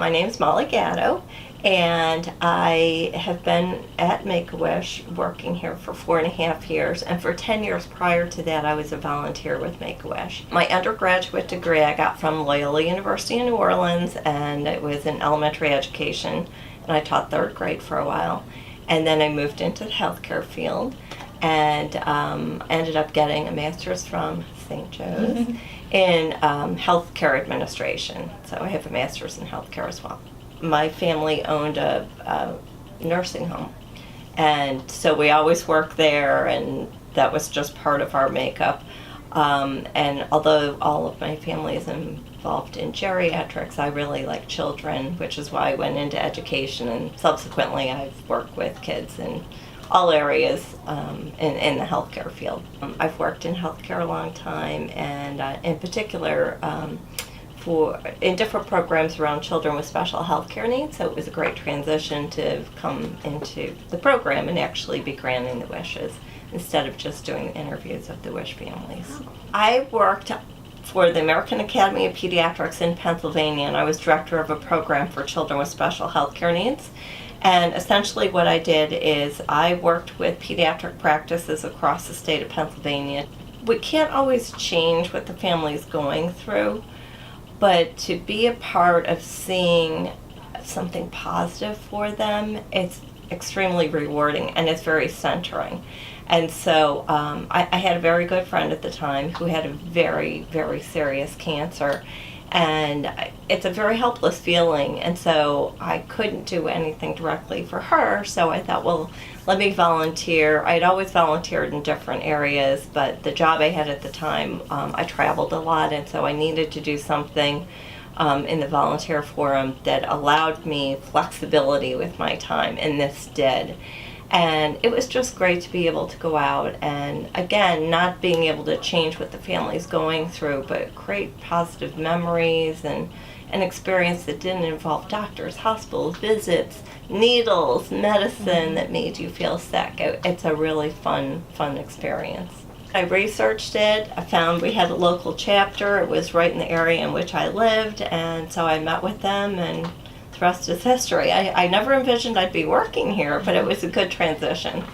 My name's Molly Gatto, and I have been at Make-A-Wish working here for 4.5 years, and for 10 years prior to that I was a volunteer with Make-A-Wish. My undergraduate degree I got from Loyola University in New Orleans, and it was in elementary education, and I taught 3rd grade for a while. And then I moved into the healthcare field and ended up getting a master's from St. Joe's in healthcare administration. So I have a master's in healthcare as well. My family owned a nursing home, and so we always worked there, and that was just part of our makeup. And although all of my family is involved in geriatrics, I really like children, which is why I went into education, and subsequently I've worked with kids in all areas in the healthcare field. I've worked in healthcare a long time, and in particular in different programs around children with special healthcare needs, so it was a great transition to come into the program and actually be granting the wishes instead of just doing the interviews of the wish families. I worked for the American Academy of Pediatrics in Pennsylvania, and I was director of a program for children with special healthcare needs. And essentially what I did is I worked with pediatric practices across the state of Pennsylvania. We can't always change what the family's going through, but to be a part of seeing something positive for them, it's extremely rewarding and it's very centering. And so I had a very good friend at the time who had a very, very serious cancer, and it's a very helpless feeling, and so I couldn't do anything directly for her, so I thought, well, let me volunteer. I'd always volunteered in different areas, but the job I had at the time, I traveled a lot, and so I needed to do something in the volunteer forum that allowed me flexibility with my time, and this did. And it was just great to be able to go out and, again, not being able to change what the family's going through, but create positive memories and an experience that didn't involve doctors, hospitals, visits, needles, medicine that made you feel sick. It's a really fun experience. I researched it. I found we had a local chapter. It was right in the area in which I lived, and so I met with them, and the rest is history. I never envisioned I'd be working here, but it was a good transition.